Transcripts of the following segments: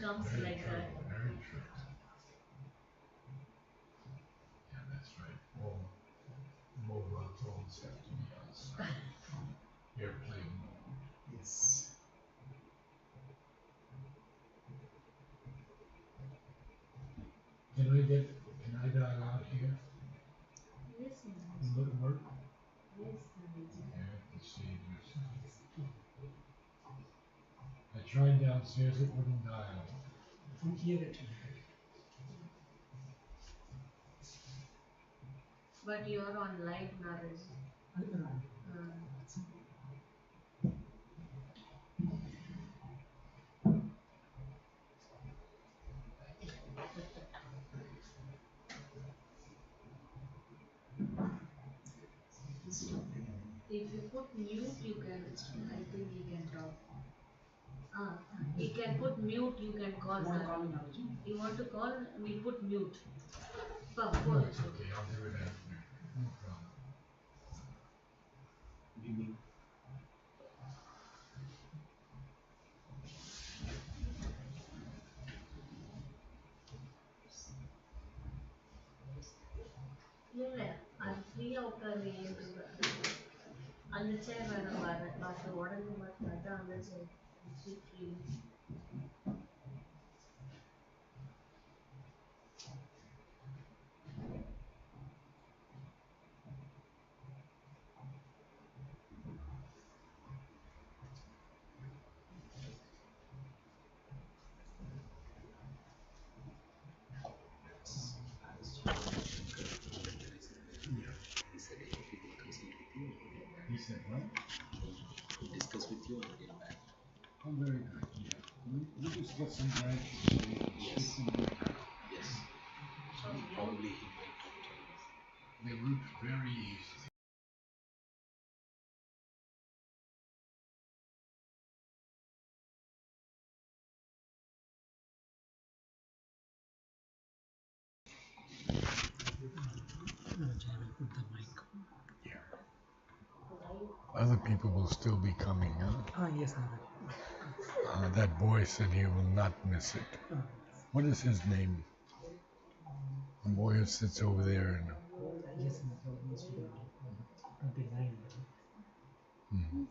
comes very like true, that. very true. Yeah, that's right. All mobile phones have to be on airplane mode. Yes. Can I dial out here? Yes, Will it work? yes, Nanaji. Yeah, to save yourself. I tried downstairs, it wouldn't dial. From here it But you are on live, Narad. will. If you put mute, you can. I think you can talk. You can put mute. You can call. You want to Sir. call me Naraji? You want to call? We put mute. No, Phone. it's okay, I'll do it after. No problem. You mean? இல்ல அது ஃப்ரீயா உட்காரு அந்த சேர் வேணும் பாரு பார்த்து உடனே பார்த்தா அந்த சேர் free He said, what? Discuss with you and get back. Oh, very good, yeah. We just get some branches. Yes. Yes. So probably he might not tell us. They root very easily. Naraji, I will put the mic. Yeah. Other people will still be coming, huh? Yes, Naraji. That boy said he will not miss it. What is his name? The boy who sits over there. Yes, almost 29. Hmm.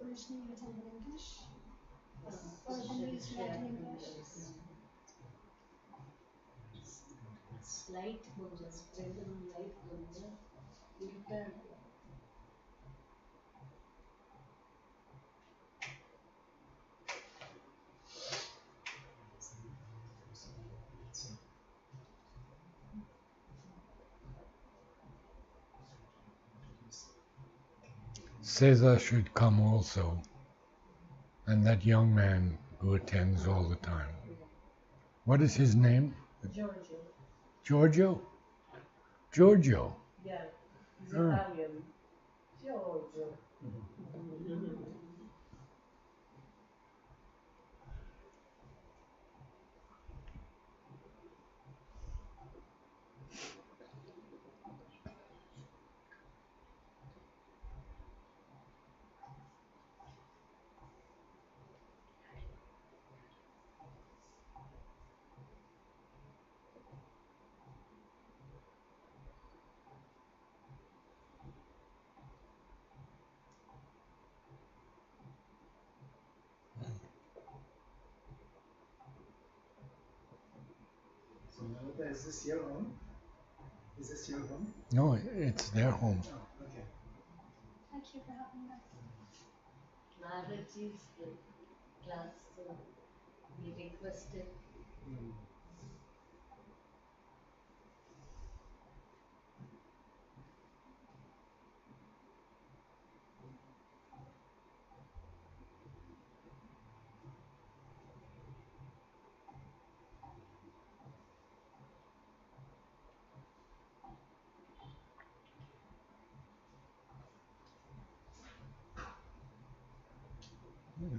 Originally written in English, or then it's written in English. Light கொஞ்சம் spread light கொஞ்சம் இருட்டா இருக்கு Cesar should come also, and that young man who attends all the time. What is his name? Giorgio. Giorgio? Giorgio. Yeah, he's Oh. Italian. Giorgio. So, Narada, is this your home? Is this your home? No, it's their home. Oh, okay. Thank you for having us. Naraji's class, we requested.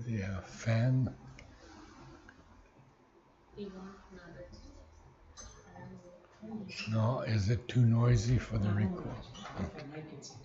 The fan. We want Narad. No, is it too noisy for the record? For mic, it's okay.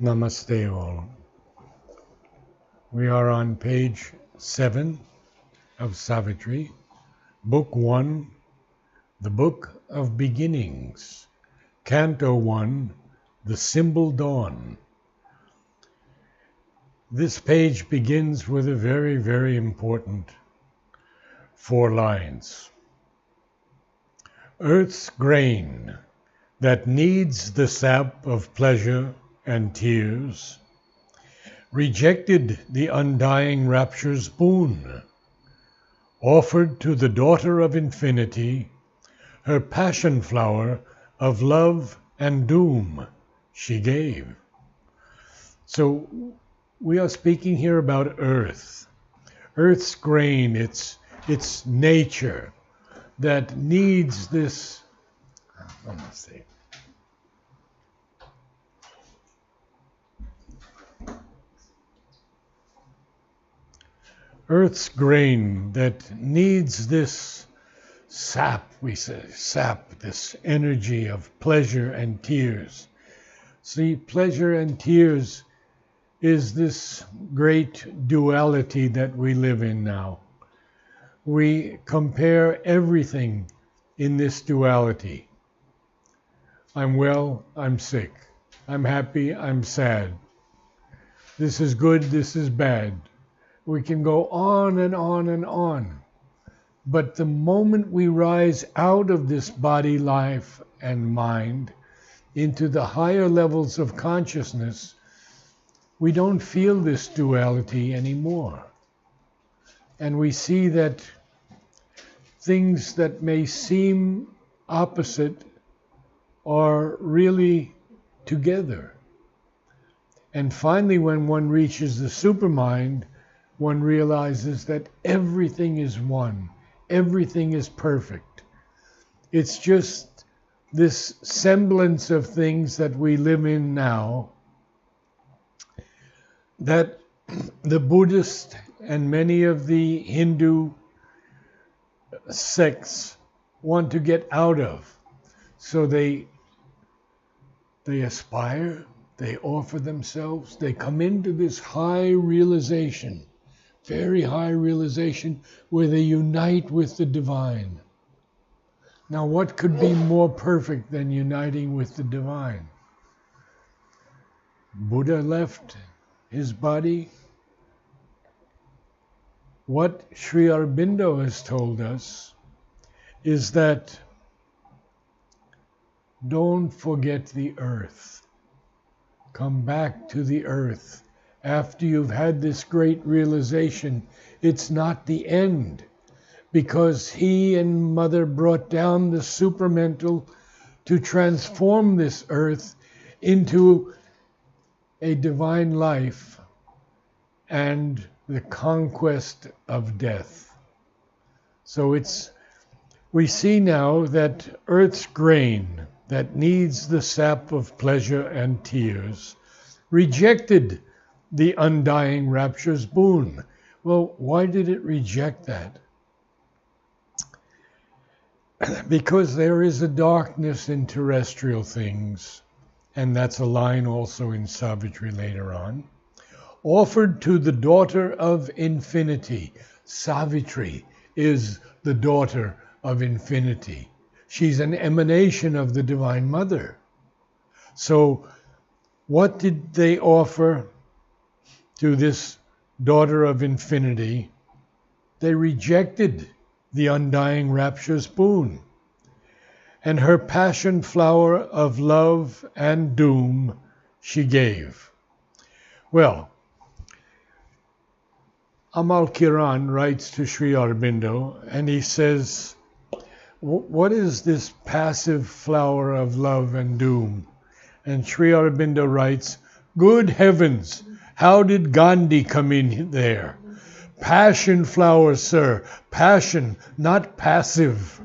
Namaste all. We are on page 7 of Savitri, Book 1, the Book of Beginnings, Canto 1, The Symbol Dawn. This page begins with a very, very important 4 lines. Earth's grain that needs the sap of pleasure and tears rejected the undying rapture's boon, offered to the daughter of infinity her passion flower of love and doom she gave. So we are speaking here about earth. Earth's grain, its nature that needs this, Earth's grain that needs this sap, we say, sap, this energy of pleasure and tears. See, pleasure and tears is this great duality that we live in now. We compare everything in this duality. I'm well, I'm sick. I'm happy, I'm sad. This is good, this is bad. We can go on and on and on. But the moment we rise out of this body, life, and mind into the higher levels of consciousness, we don't feel this duality anymore. And we see that things that may seem opposite are really together. And finally, when one reaches the supermind, one realizes that everything is one. Everything is perfect. It's just this semblance of things that we live in now that the Buddhist and many of the Hindu sects want to get out of. So they aspire, they offer themselves, they come into this high realization, very high realization, where they unite with the divine. Now, what could be more perfect than uniting with the divine? Buddha left his body. What Sri Aurobindo has told us is that don't forget the earth. Come back to the earth. After you've had this great realization, it's not the end, because he and Mother brought down the supramental to transform this earth into a divine life and the conquest of death. So we see now that earth's grain that needs the sap of pleasure and tears rejected the undying rapture's boon. Well, why did it reject that? Because there is a darkness in terrestrial things, and that's a line also in Savitri later on, offered to the daughter of infinity. Savitri is the daughter of infinity. She's an emanation of the Divine Mother. So what did they offer to this daughter of infinity? They rejected the undying rapture's boon. and her passion flower of love and doom she gave. Well, Amal Kiran writes to Sri Aurobindo, and he says, what is this passive flower of love and doom? And Sri Aurobindo writes, good heavens, how did Gandhi come in there? Passion flower, sir. Passion, not passive.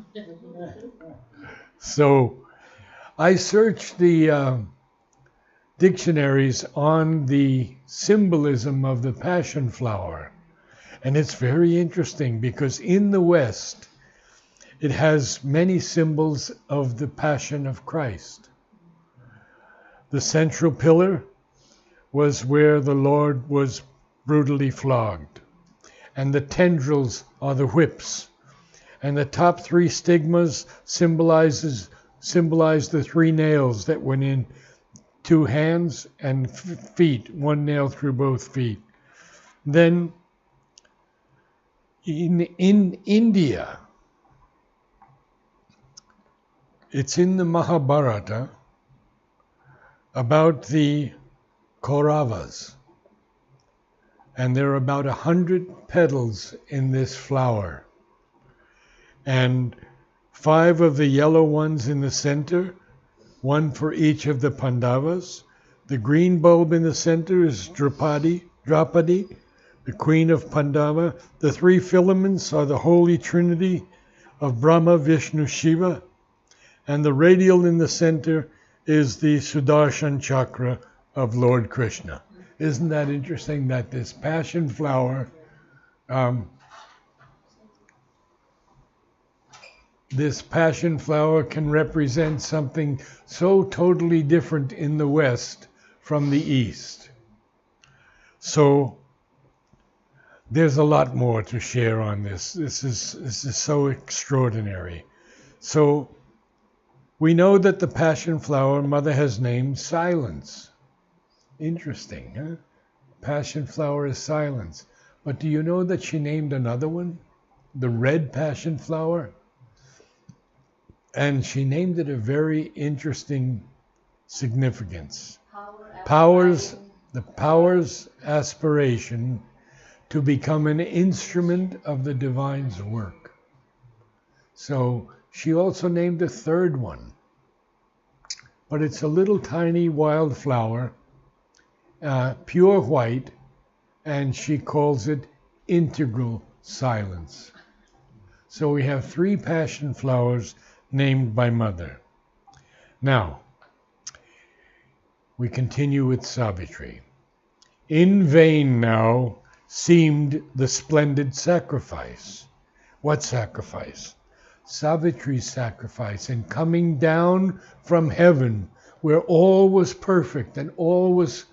So I searched the dictionaries on the symbolism of the passion flower. And it's very interesting because in the West, it has many symbols of the passion of Christ. The central pillar was where the Lord was brutally flogged. And the tendrils are the whips. And the top three stigmas symbolize the three nails that went in 2 hands and feet, 1 nail through both feet. Then in India, it's in the Mahabharata about the Kauravas. And there are about 100 petals in this flower. And 5 of the yellow ones in the center, 1 for each of the Pandavas. The green bulb in the center is Draupadi, the queen of Pandava. The 3 filaments are the Holy Trinity of Brahma, Vishnu, Shiva. And the radial in the center is the Sudarshan Chakra of Lord Krishna. Isn't that interesting that this passion flower, can represent something so totally different in the West from the East. So there's a lot more to share on this. This is so extraordinary. So we know that the passion flower Mother has named silence. Interesting, huh? Passion flower is silence. But do you know that she named another one? The red passion flower? And she named it a very interesting significance. The power's aspiration to become an instrument of the divine's work. So she also named a third one. But it's a little tiny wild flower, pure white, and she calls it integral silence. So we have 3 passion flowers named by Mother. Now, we continue with Savitri. In vain now seemed the splendid sacrifice. What sacrifice? Savitri's sacrifice in coming down from heaven where all was perfect and all was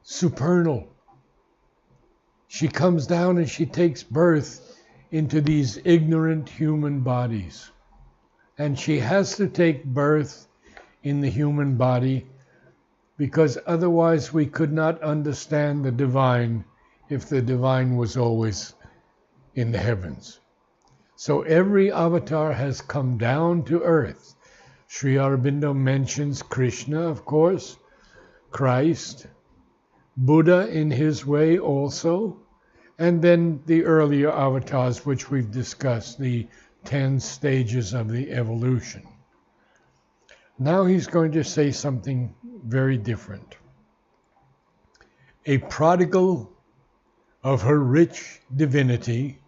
supernal. She comes down and she takes birth into these ignorant human bodies. And she has to take birth in the human body because otherwise we could not understand the divine if the divine was always in the heavens. So every avatar has come down to earth. Sri Aurobindo mentions Krishna, of course, Christ, Buddha in his way also, and then the earlier avatars which we've discussed, the 10 stages of the evolution. Now he's going to say something very different. A prodigal of her rich divinity,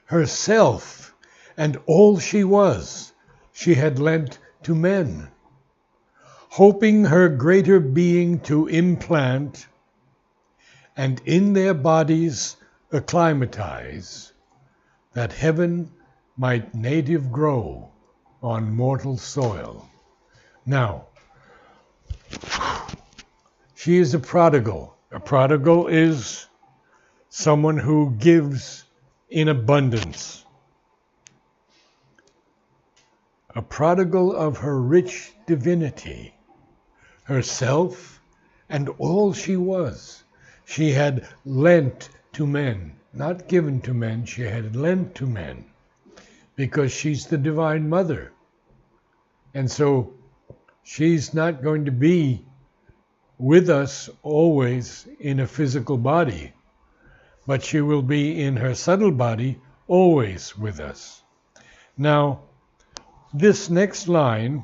herself and all she was, she had lent to men, hoping her greater being to implant and in their bodies acclimatize, that heaven might native grow on mortal soil. Now, she is a prodigal. A prodigal is someone who gives in abundance. A prodigal of her rich divinity, herself and all she was. She had lent to men, not given to men, she had lent to men. because she's the Divine Mother. And so she's not going to be with us always in a physical body, but she will be in her subtle body always with us. Now, this next line,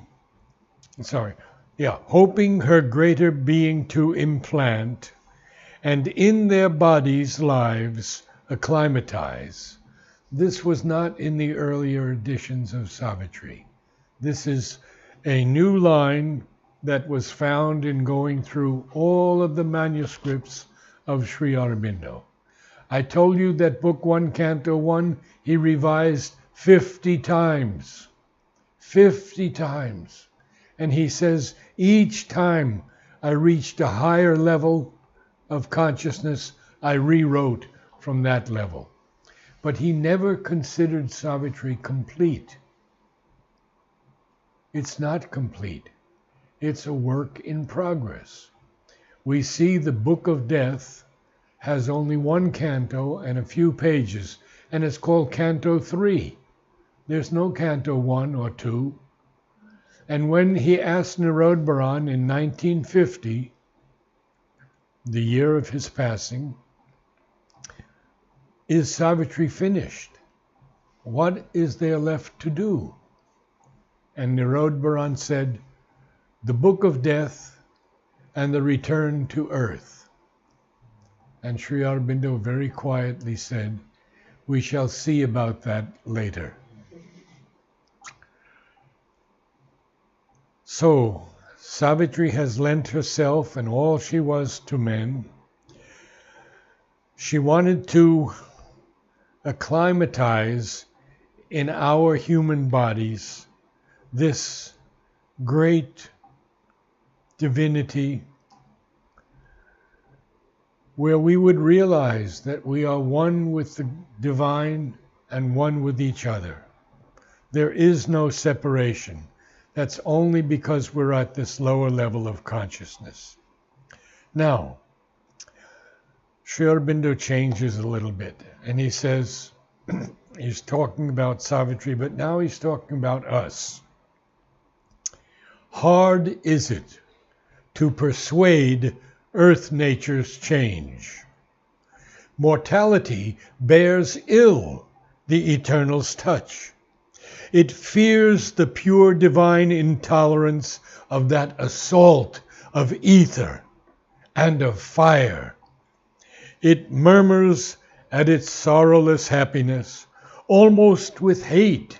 hoping her greater being to implant, and in their bodies' lives acclimatize. This was not in the earlier editions of Savitri. This is a new line that was found in going through all of the manuscripts of Sri Aurobindo. I told you that Book 1, Canto 1, he revised 50 times. 50 times. And he says, each time I reached a higher level of consciousness, I rewrote from that level. But he never considered Savitri complete. It's not complete. It's a work in progress. We see the Book of Death has only one canto and a few pages, and it's called Canto 3. There's no Canto 1 or 2. And when he asked Narad in 1950, the year of his passing, is Savitri finished? What is there left to do? And Narad said, the Book of Death and the Return to Earth. And Sri Aurobindo very quietly said, we shall see about that later. So, Savitri has lent herself and all she was to men. She wanted to acclimatize in our human bodies this great divinity where we would realize that we are one with the divine and one with each other. There is no separation. That's only because we're at this lower level of consciousness. Now, Sri Aurobindo changes a little bit, and he says, he's talking about Savitri, but now he's talking about us. Hard is it to persuade earth nature's change. Mortality bears ill the Eternal's touch. It fears the pure divine intolerance of that assault of ether and of fire. It murmurs at its sorrowless happiness, almost with hate,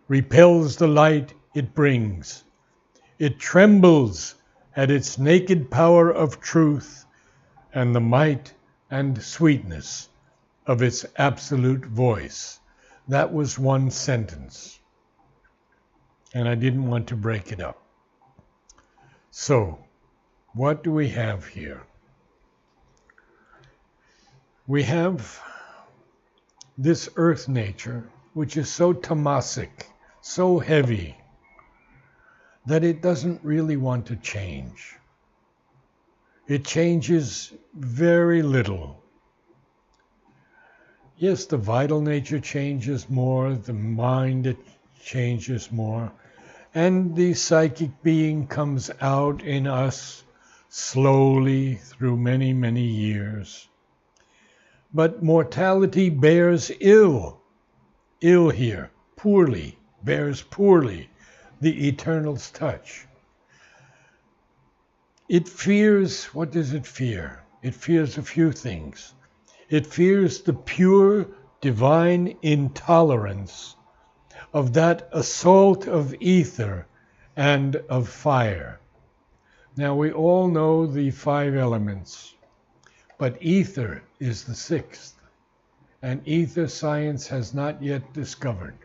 repels the light it brings. It trembles at its naked power of truth and the might and sweetness of its absolute voice. That was one sentence, and I didn't want to break it up. So, what do we have here? We have this earth nature, which is so tamasic, so heavy, that it doesn't really want to change. It changes very little. Yes, the vital nature changes more, the mind it changes more, and the psychic being comes out in us slowly through many, many years. But mortality bears ill here, poorly, bears poorly the Eternal's touch. It fears, what does it fear? It fears a few things. It fears the pure divine intolerance of that assault of ether and of fire. Now we all know the 5 elements, but ether is the 6th, and ether science has not yet discovered.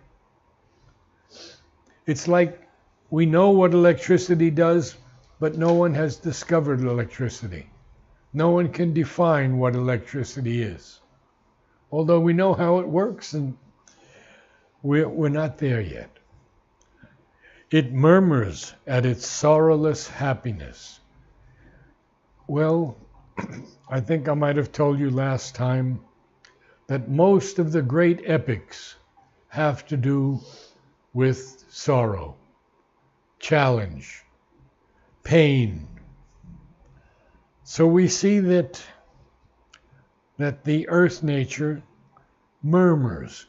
It's like we know what electricity does, but no one has discovered electricity. No one can define what electricity is. Although we know how it works, and we're not there yet. It murmurs at its sorrowless happiness. Well, I think I might have told you last time that most of the great epics have to do with sorrow, challenge, pain. So we see that the earth nature murmurs,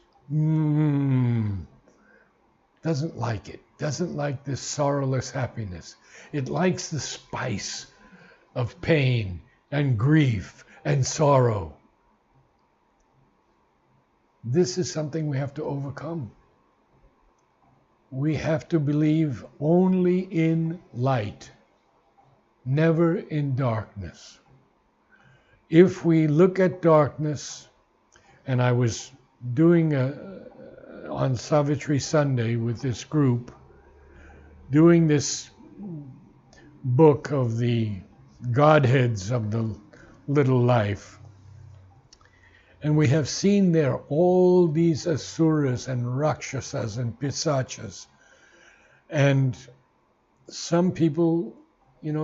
doesn't like it, doesn't like this sorrowless happiness. It likes the spice of pain and grief and sorrow. This is something we have to overcome. We have to believe only in light, never in darkness. If we look at darkness, and I was doing on Savitri Sunday with this group, doing this book of the Godheads of the little life. And we have seen there all these asuras and rakshasas and pisachas. And some people,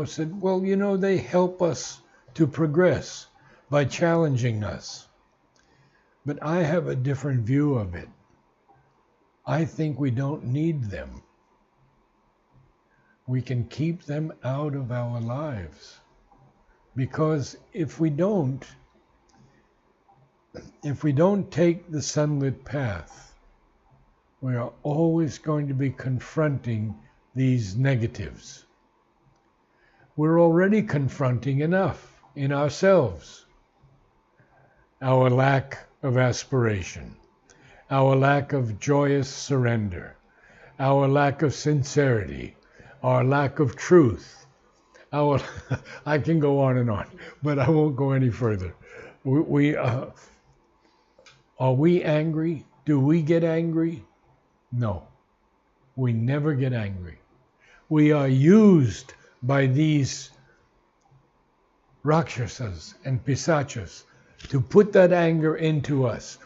said, well, they help us to progress by challenging us. But I have a different view of it. I think we don't need them. We can keep them out of our lives. Because if we don't take the sunlit path, we are always going to be confronting these negatives. We're already confronting enough in ourselves. Our lack of aspiration, our lack of joyous surrender, our lack of sincerity, our lack of truth. I can go on, but I won't go any further. Are we angry? Do we get angry? No, we never get angry. We are used by these rakshasas and pisachas to put that anger into us.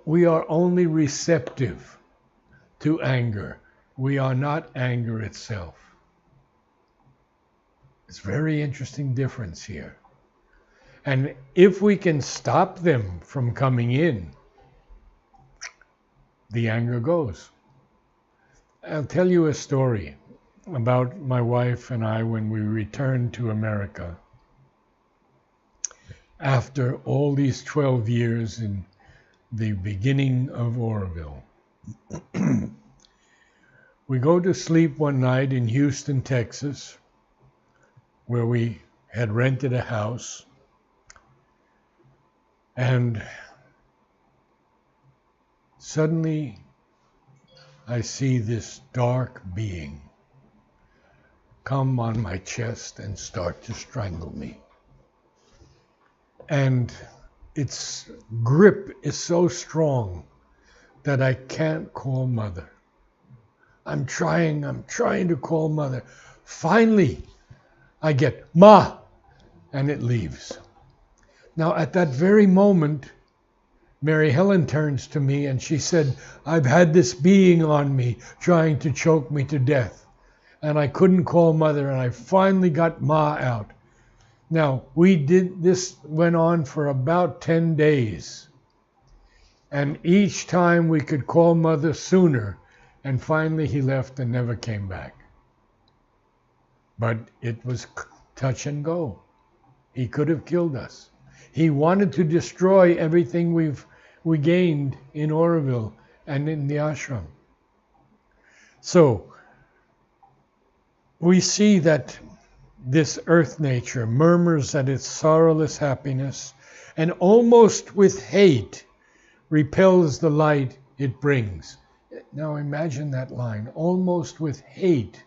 We are only receptive to anger. We are not anger itself. It's a very interesting difference here. And if we can stop them from coming in, the anger goes. I'll tell you a story about my wife and I when we returned to America. After all these 12 years in the beginning of Aurobindo. We go to sleep one night in Houston, Texas, where we had rented a house. And suddenly I see this dark being come on my chest and start to strangle me. And its grip is so strong that I can't call Mother. I'm trying to call Mother. Finally, I get, Ma, and it leaves. Now, at that very moment, Mary Helen turns to me and she said, I've had this being on me trying to choke me to death. And I couldn't call Mother, and I finally got Ma out. Now, this went on for about 10 days. And each time we could call Mother sooner, and finally he left and never came back. But it was touch and go. He could have killed us. He wanted to destroy everything we gained in Aurobindo and in the ashram. So, we see that this earth nature murmurs at its sorrowless happiness and almost with hate repels the light it brings. Now imagine that line, almost with hate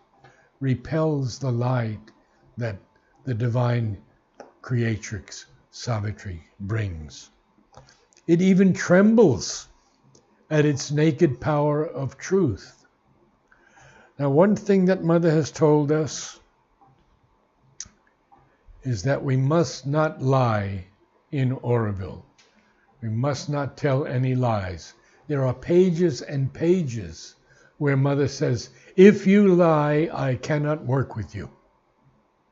repels the light that the divine creatrix Savitri brings. It even trembles at its naked power of truth. Now, one thing that Mother has told us is that we must not lie in Aurobindo. We must not tell any lies. There are pages and pages where Mother says, if you lie, I cannot work with you.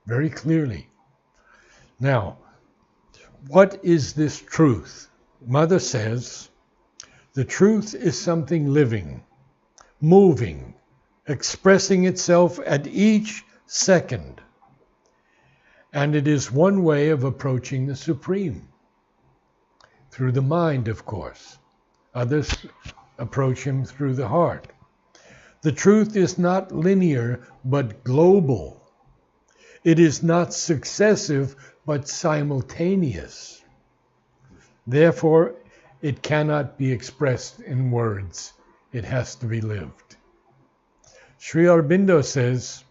Very clearly. Now, what is this truth? Mother says, The truth is something living, moving, expressing itself at each second. And it is one way of approaching the Supreme. Through the mind, of course. Others approach him through the heart. The truth is not linear, but global. It is not successive, but simultaneous. Therefore, it cannot be expressed in words. It has to be lived. Sri Aurobindo says,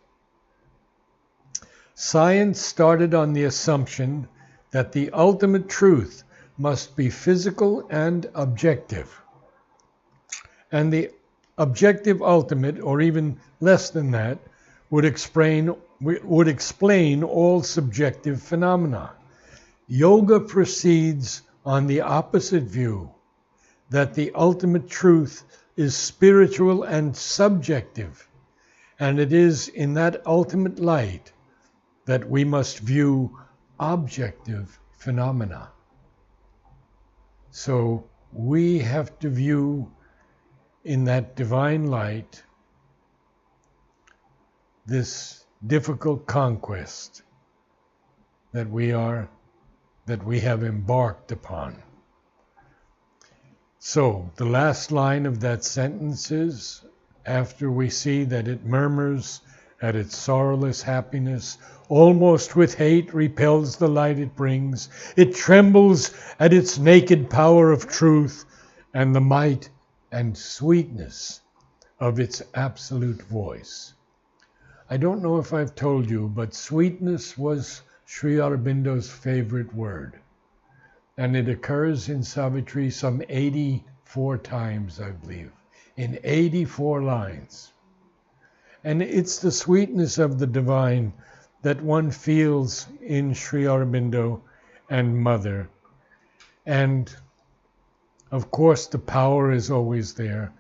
science started on the assumption that the ultimate truth must be physical and objective. And the objective ultimate, or even less than that, would explain all subjective phenomena. Yoga proceeds on the opposite view, that the ultimate truth is spiritual and subjective, and it is in that ultimate light that we must view objective phenomena. So we have to view in that divine light this difficult conquest that we have embarked upon. So the last line of that sentence is, after we see that it murmurs at its sorrowless happiness, almost with hate repels the light it brings, it trembles at its naked power of truth and the might and sweetness of its absolute voice. I don't know if I've told you, but sweetness was Sri Aurobindo's favorite word. And it occurs in Savitri some 84 times, I believe, in 84 lines. And it's the sweetness of the divine that one feels in Sri Aurobindo and Mother. And of course the power is always there,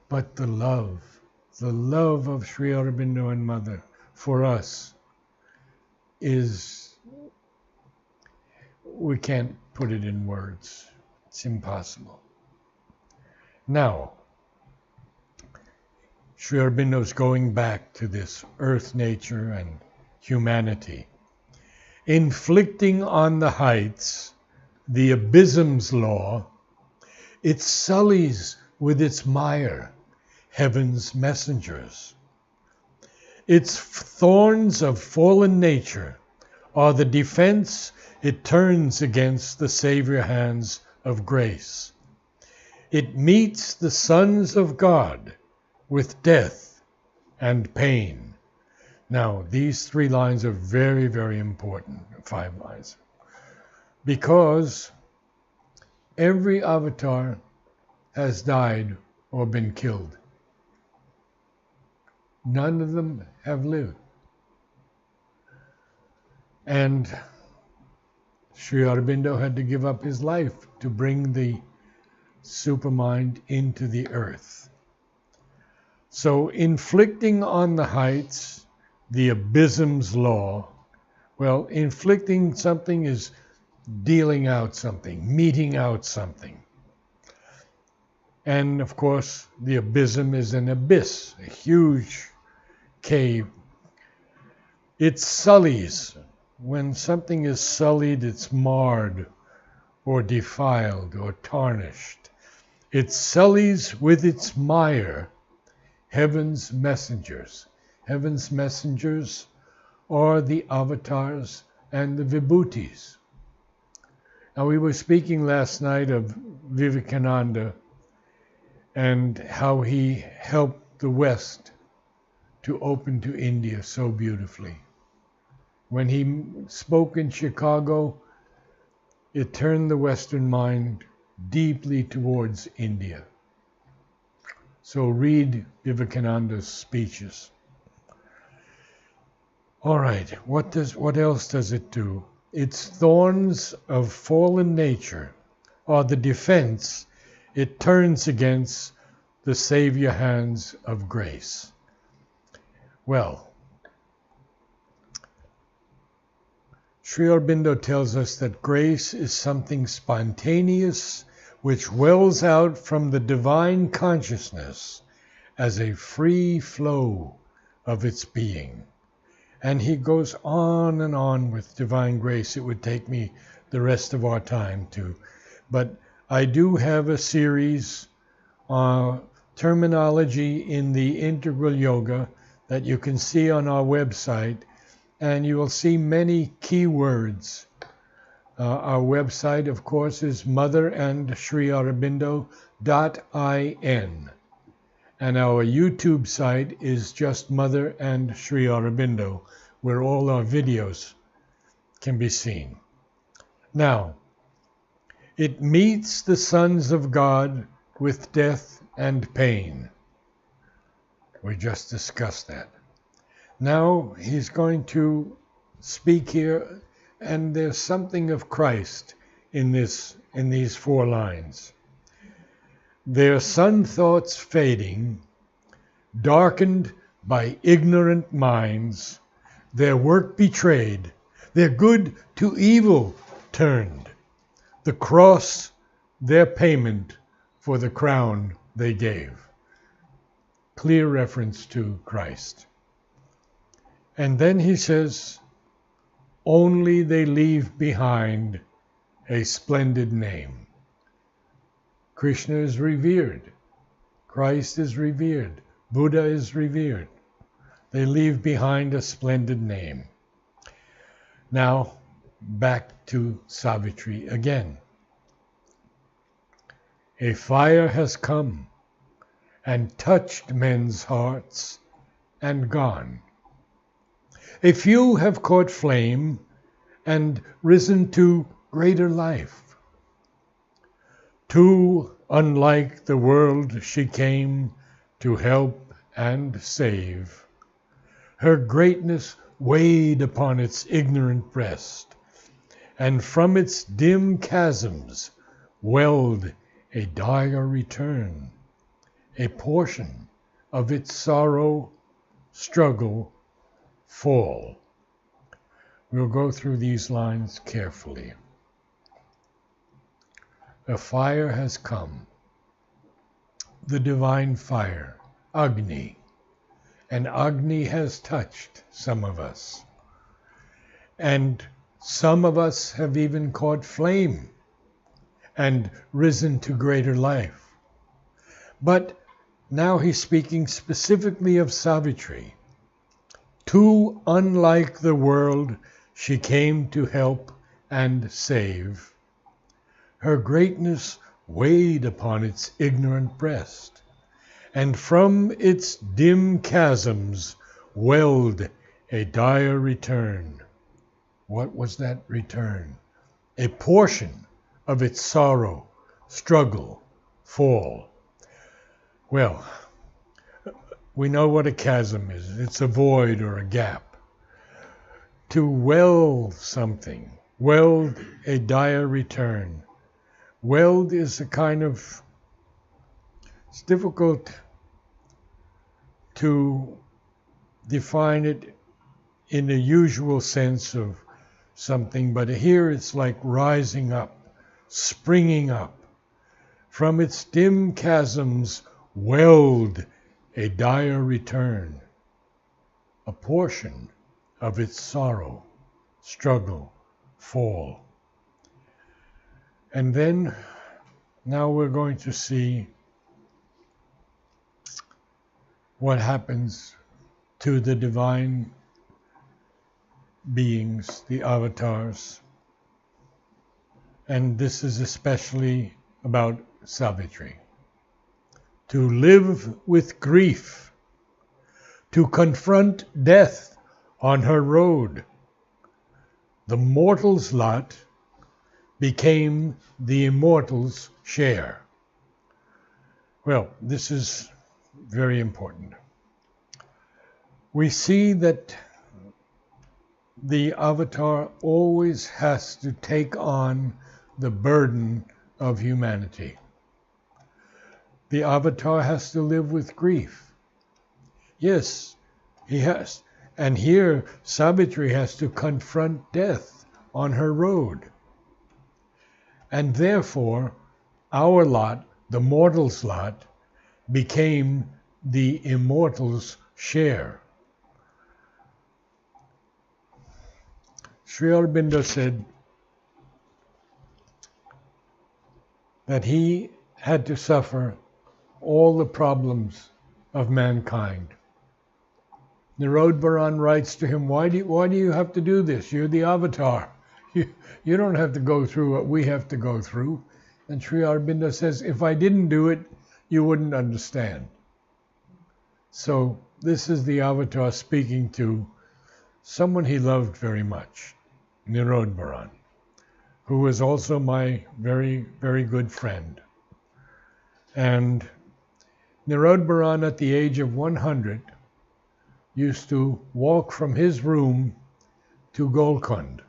but the love of Sri Aurobindo and Mother for us is, we can't put it in words. It's impossible. Now, Sri Aurobindo's going back to this earth nature and humanity. Inflicting on the heights the abysm's law, it sullies with its mire heaven's messengers. Its thorns of fallen nature are the defense it turns against the Savior hands of grace. It meets the sons of God with death and pain. Now, these 3 lines are very, very important, 5 lines, because every avatar has died or been killed. None of them have lived. And Sri Aurobindo had to give up his life to bring the supermind into the earth. So inflicting on the heights the abysm's law, well, inflicting something is dealing out something, meting out something. And of course, the abysm is an abyss, a huge cave. It sullies. When something is sullied, it's marred or defiled or tarnished. It sullies with its mire heaven's messengers. Heaven's messengers are the avatars and the vibhutis. Now, we were speaking last night of Vivekananda and how he helped the West to open to India so beautifully. When he spoke in Chicago, it turned the Western mind deeply towards India. So read Vivekananda's speeches. All right, what else does it do? Its thorns of fallen nature are the defense it turns against the Savior hands of grace. Well, Sri Aurobindo tells us that grace is something spontaneous which wells out from the divine consciousness as a free flow of its being. And he goes on and on with divine grace. It would take me the rest of our time to, but I do have a series on terminology in the integral yoga that you can see on our website, and you will see many keywords. Our website, of course, is motherandSriAurobindo.in. And our YouTube site is just Mother and Sri Aurobindo, where all our videos can be seen. Now, it meets the sons of God with death and pain. We just discussed that. Now he's going to speak here, and there's something of Christ in these 4 lines. Their sun thoughts fading, darkened by ignorant minds, their work betrayed, their good to evil turned, the cross their payment for the crown they gave. Clear reference to Christ. And then he says, only they leave behind a splendid name. Krishna is revered. Christ is revered. Buddha is revered. They leave behind a splendid name. Now, back to Savitri again. A fire has come and touched men's hearts and gone. A few have caught flame and risen to greater life. Too unlike the world she came to help and save. Her greatness weighed upon its ignorant breast, and from its dim chasms welled a dire return, a portion of its sorrow, struggle, fall. We'll go through these lines carefully. A fire has come, the divine fire, Agni, and Agni has touched some of us. And some of us have even caught flame and risen to greater life. But now he's speaking specifically of Savitri. Too unlike the world she came to help and save. Her greatness weighed upon its ignorant breast, and from its dim chasms welled a dire return. What was that return? A portion of its sorrow, struggle, fall. Well, we know what a chasm is. It's a void or a gap. To weld something, weld a dire return. Weld is a kind of, it's difficult to define it in the usual sense of something, but here it's like rising up, springing up. From its dim chasms welled a dire return, a portion of its sorrow, struggle, fall. And then, now we're going to see what happens to the divine beings, the avatars. And this is especially about Savitri. To live with grief, to confront death on her road. The mortal's lot became the immortal's share. Well, this is very important. We see that the avatar always has to take on the burden of humanity. The avatar has to live with grief. Yes, he has. And here, Savitri has to confront death on her road. And therefore, our lot, the mortal's lot, became the immortal's share. Sri Aurobindo said that he had to suffer all the problems of mankind. Narad writes to him, why do you have to do this? You're the avatar. You don't have to go through what we have to go through. And Sri Aurobindo says, if I didn't do it, you wouldn't understand. So this is the avatar speaking to someone he loved very much, Narad, who was also my very, very good friend. And Narad at the age of 100 used to walk from his room to Golconda.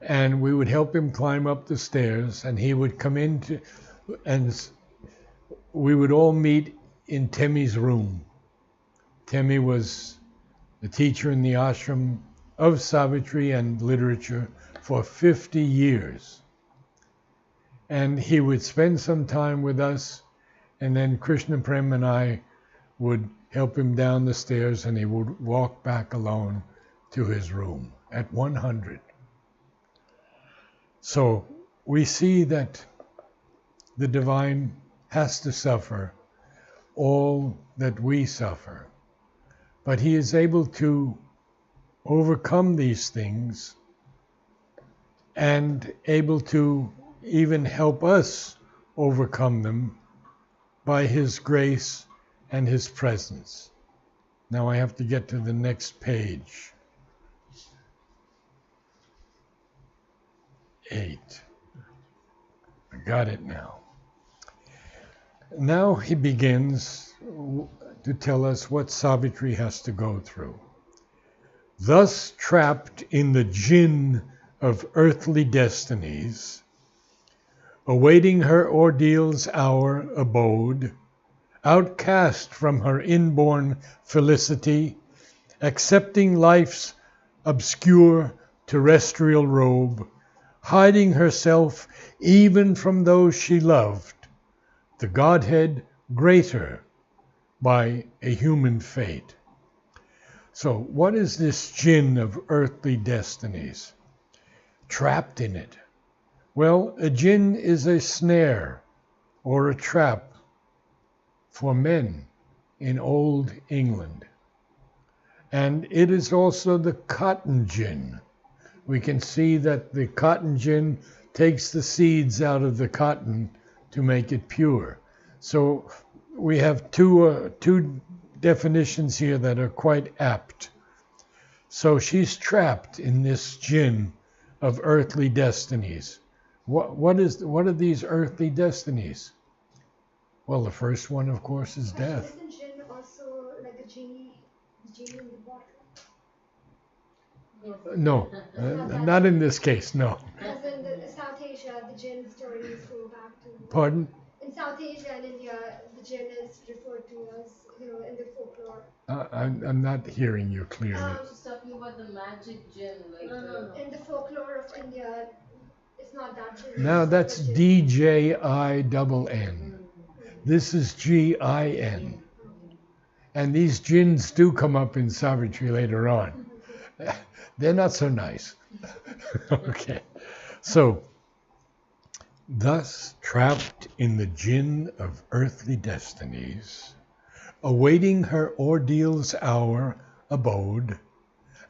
And we would help him climb up the stairs, and he would come into, and we would all meet in Temi's room. Temi was the teacher in the ashram of Savitri and literature for 50 years. And he would spend some time with us, and then Krishna Prem and I would help him down the stairs, and he would walk back alone to his room at 100. So we see that the divine has to suffer all that we suffer, but he is able to overcome these things and able to even help us overcome them by his grace and his presence. Now I have to get to the next page. 8. I got it now. Now he begins to tell us what Savitri has to go through. Thus trapped in the gin of earthly destinies, awaiting her ordeal's hour abode, outcast from her inborn felicity, accepting life's obscure terrestrial robe, hiding herself even from those she loved, the Godhead greater by a human fate. So what is this gin of earthly destinies? Trapped in it. Well, a gin is a snare or a trap for men in old England. And it is also the cotton gin. We can see that the cotton gin takes the seeds out of the cotton to make it pure. So we have two definitions here that are quite apt. So she's trapped in this gin of earthly destinies. What are these earthly destinies? Well, the first one, of course, is death. Isn't jinn also like the genie in the bottle? No, not in this case, no. Because in South Asia, the jinn stories go back to... Pardon? In South Asia and India, the jinn is referred to as, in the folklore. I'm not hearing you clearly. She's talking about the magic gin, like No. In the folklore of India, it's not that jinn. Now that's DJINN. This is GIN. And these jinns do come up in Savitri later on. They're not so nice. Okay. So, thus trapped in the gin of earthly destinies, awaiting her ordeal's hour abode,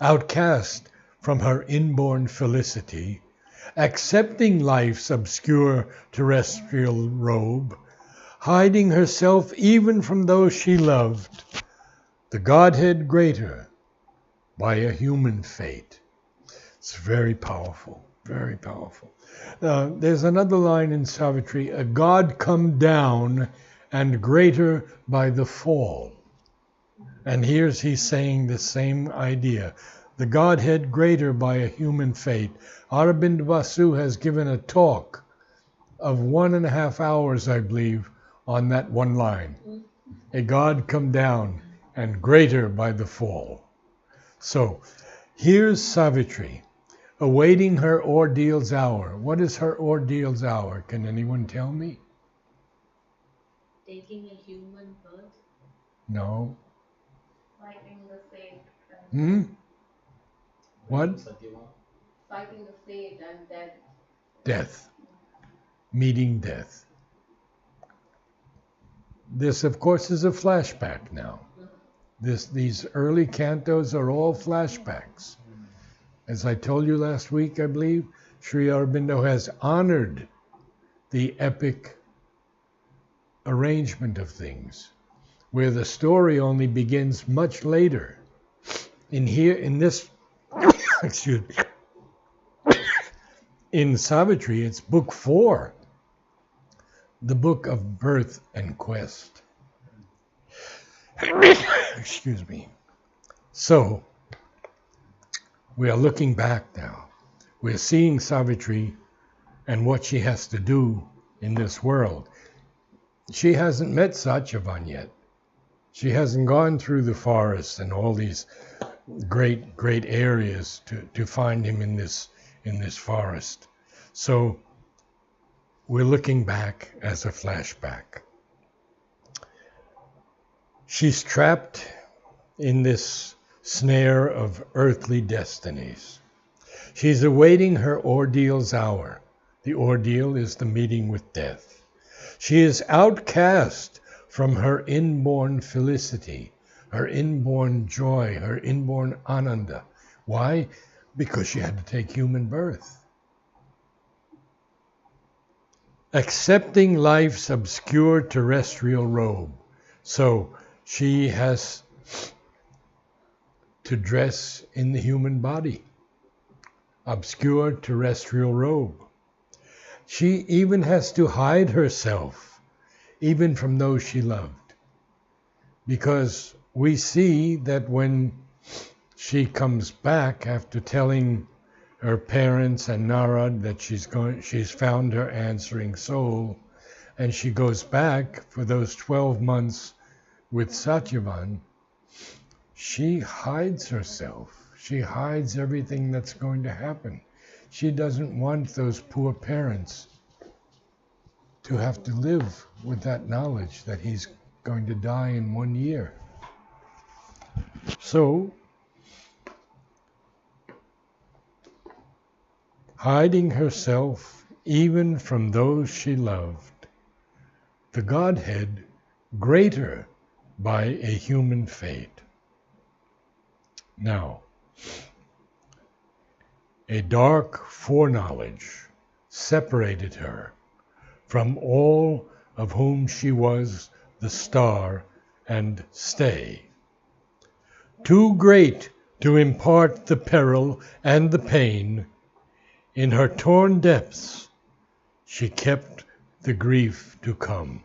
outcast from her inborn felicity, accepting life's obscure terrestrial robe, hiding herself even from those she loved, the Godhead greater by a human fate. It's very powerful, very powerful. There's another line in Savitri, a God come down and greater by the fall. And here's he's saying the same idea. The Godhead greater by a human fate. Aurobindo Basu has given a talk of 1.5 hours, I believe, on that one line. A God come down and greater by the fall. So here's Savitri, awaiting her ordeal's hour. What is her ordeal's hour? Can anyone tell me? Taking a human birth. No. Fighting the fate. Hmm? What? Satyava. Fighting the fate and death. Death. Meeting death. This, of course, is a flashback now. These early cantos are all flashbacks. As I told you last week, I believe, Sri Aurobindo has honored the epic arrangement of things, where the story only begins much later. In this, excuse me, in Savitri, it's book 4, the book of birth and quest. Excuse me. So, we are looking back now. We're seeing Savitri and what she has to do in this world. She hasn't met Satyavan yet. She hasn't gone through the forest and all these great areas to find him in this forest. So we're looking back as a flashback. She's trapped in this snare of earthly destinies. She's awaiting her ordeal's hour. The ordeal is the meeting with death. She is outcast from her inborn felicity, her inborn joy, her inborn ananda. Why? Because she had to take human birth. Accepting life's obscure terrestrial robe. So she has to dress in the human body. Obscure terrestrial robe. She even has to hide herself, even from those she loved. Because we see that when she comes back after telling her parents and Narad that she's found her answering soul, and she goes back for those 12 months with Satyavan, she hides herself. She hides everything that's going to happen. She doesn't want those poor parents to have to live with that knowledge that he's going to die in 1 year. So, hiding herself even from those she loved, the Godhead greater by a human fate. Now, a dark foreknowledge separated her from all of whom she was the star and stay. Too great to impart the peril and the pain, in her torn depths she kept the grief to come.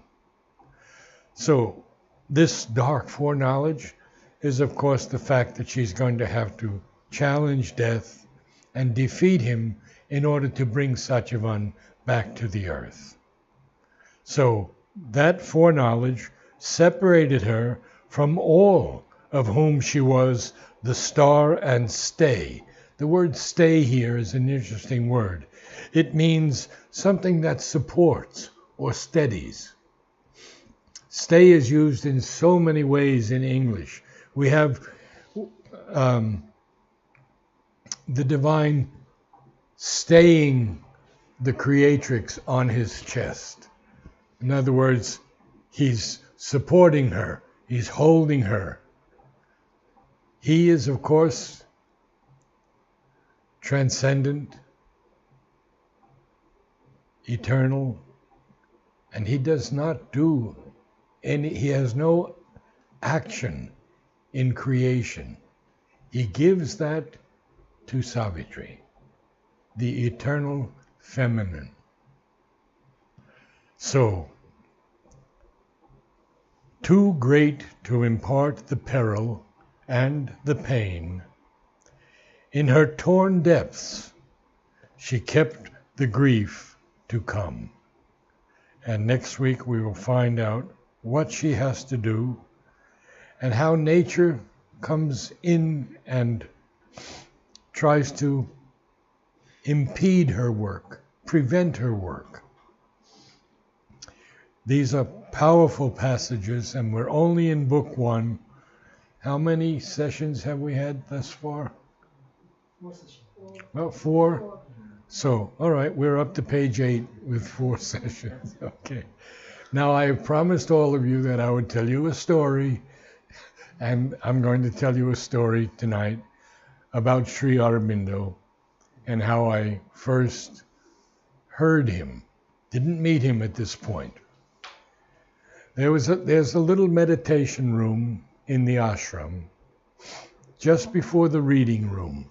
So this dark foreknowledge is, of course, the fact that she's going to have to challenge death and defeat him in order to bring Satyavan back to the earth. So that foreknowledge separated her from all of whom she was the star and stay. The word stay here is an interesting word. It means something that supports or steadies. Stay is used in so many ways in English. We have the divine staying the creatrix on his chest. In other words, he's supporting her, he's holding her. He is, of course, transcendent, eternal, and he does not do he has no action in creation. He gives that to Savitri, the eternal feminine. So, too great to impart the peril and the pain, in her torn depths she kept the grief to come. And next week we will find out what she has to do and how nature comes in and tries to impede her work, prevent her work. These are powerful passages, and we're only in book 1. How many sessions have we had thus far? 4 sessions. Well, 4. So, all right, we're up to page 8 with 4 sessions. Okay. Now, I promised all of you that I would tell you a story, and I'm going to tell you a story tonight about Sri Aurobindo and how I first heard him. Didn't meet him at this point. There's a little meditation room in the ashram just before the reading room.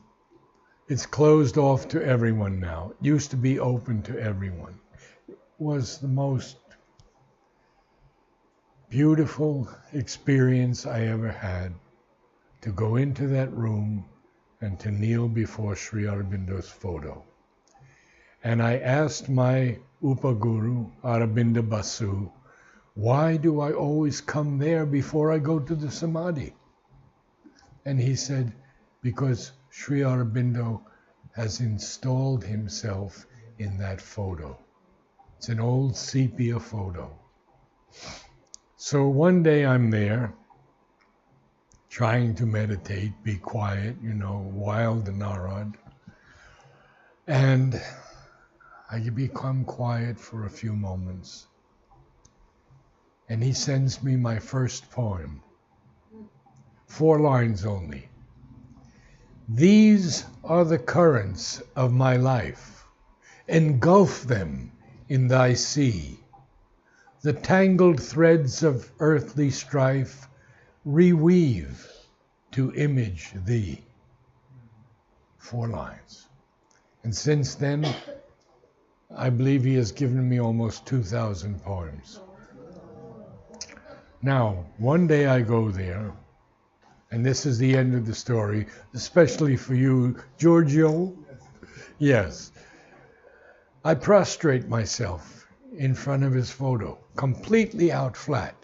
It's closed off to everyone now. It used to be open to everyone. It was the most beautiful experience I ever had to go into that room and to kneel before Sri Aurobindo's photo. And I asked my Upaguru, Aurobindo Basu, why do I always come there before I go to the Samadhi? And he said, because Sri Aurobindo has installed himself in that photo. It's an old sepia photo. So one day I'm there, trying to meditate, be quiet, wild Narad. And I become quiet for a few moments. And he sends me my first poem. 4 lines only. These are the currents of my life. Engulf them in thy sea. The tangled threads of earthly strife reweave to image thee. 4 lines. And since then, I believe he has given me almost 2,000 poems. Now, one day I go there, and this is the end of the story, especially for you, Giorgio. Yes. I prostrate myself in front of his photo, completely out flat.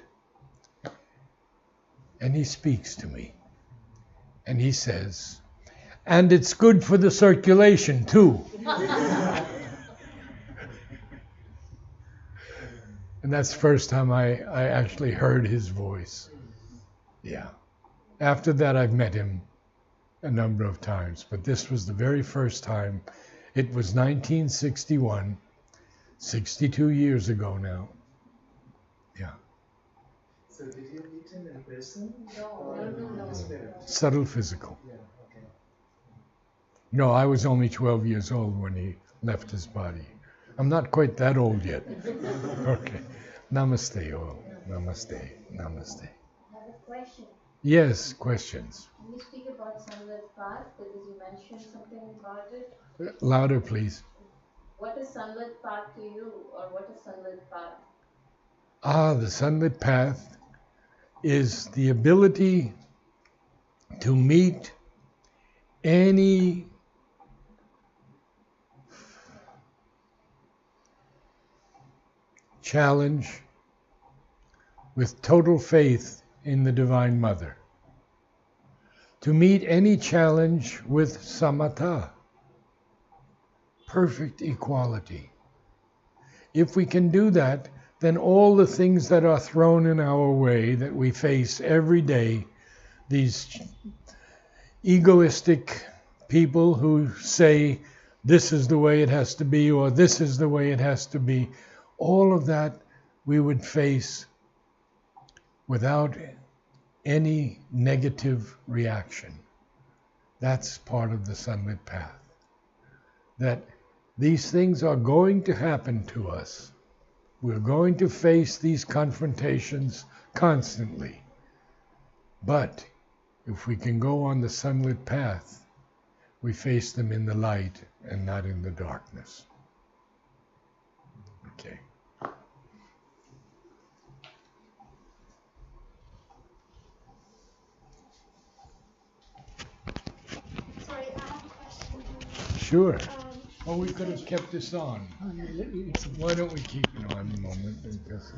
And he speaks to me. And he says, and it's good for the circulation too. And that's the first time I actually heard his voice. Yeah. After that, I've met him a number of times, but this was the very first time. It was 1961, 62 years ago now. Yeah. So did you meet him in person? No. Spirit? Subtle physical. Yeah, okay. No, I was only 12 years old when he left his body. I'm not quite that old yet. Okay. Namaste, all. Namaste. Namaste. I have a question. Yes, questions. Can you speak about sunlit path? Because you mentioned something about it. Louder, please. What is sunlit path to you, or what is sunlit path? The sunlit path is the ability to meet any challenge with total faith in the Divine Mother. To meet any challenge with samatha, perfect equality. If we can do that, then all the things that are thrown in our way that we face every day, these egoistic people who say this is the way it has to be or this is the way it has to be, all of that we would face without any negative reaction. That's part of the sunlit path. That these things are going to happen to us. We're going to face these confrontations constantly. But if we can go on the sunlit path, we face them in the light and not in the darkness. Okay. Sorry, I have a question. Sure. Oh, we could have kept this on. Why don't we keep it on a moment? Because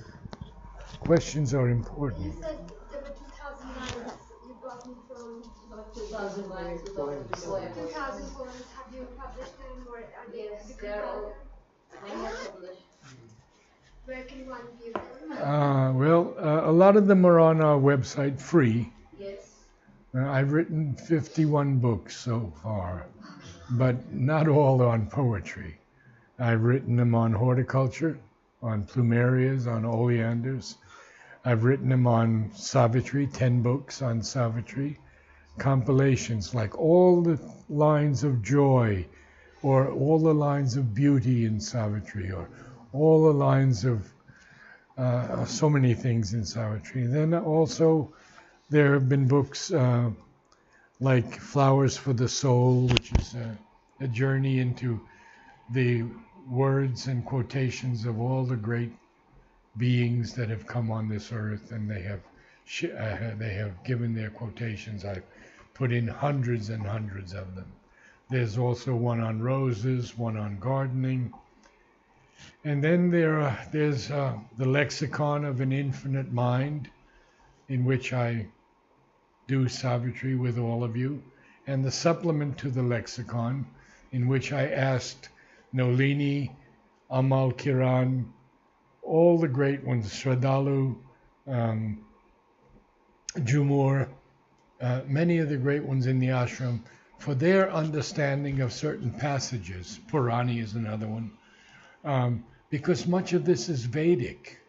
questions are You important. said there were 2,000 lines. You brought written from About 2,000 lines, 2,000 Poems. 2,000 poems. Have you published them or are they Yes, you they're all, compiled them? many are published. Where can one view them? A lot of them are on our website free. Yes. I've written 51 books so far, but not all on poetry. I've written them on horticulture, on plumerias, on oleanders. I've written them on Savitri, 10 books on Savitri, compilations like all the lines of joy, or all the lines of beauty in Savitri, or all the lines of so many things in Savitri. Then also there have been books like Flowers for the Soul, which is a journey into the words and quotations of all the great beings that have come on this earth, and they have given their quotations. I've put in hundreds and hundreds of them. There's also one on roses, one on gardening, and then there's the Lexicon of an Infinite Mind, in which I do Savitri with all of you, and the supplement to the Lexicon, in which I asked Nolini, Amal Kiran, all the great ones, Shradalu, Jumur, many of the great ones in the ashram, for their understanding of certain passages. Purani is another one. Because much of this is Vedic,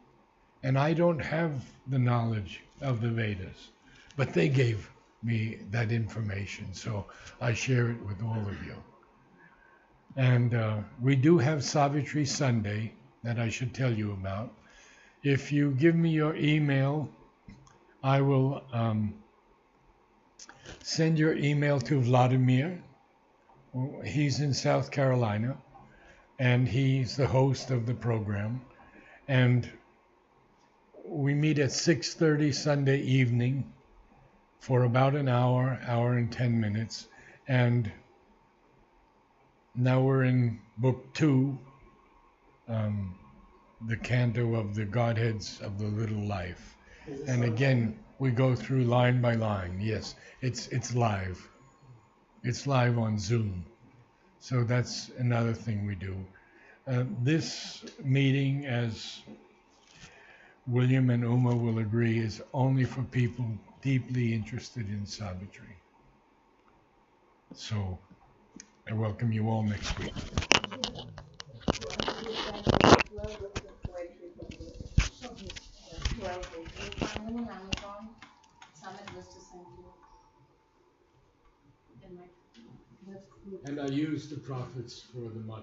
and I don't have the knowledge of the Vedas, but they gave me that information, so I share it with all of you. And we do have Savitri Sunday that I should tell you about. If you give me your email, I will send your email to Vladimir. He's in South Carolina, and he's the host of the program. And we meet at 6:30 Sunday evening for about an hour and 10 minutes. And now we're in book 2, the canto of the Godheads of the Little Life. And again, we go through line by line. Yes, it's live. It's live on Zoom. So that's another thing we do. This meeting, as William and Uma will agree, is only for people deeply interested in Savitri. So I welcome you all next week. Well, you'll find them on Amazon. Summit was to send you. They might. And I use the prophets for the mushroom.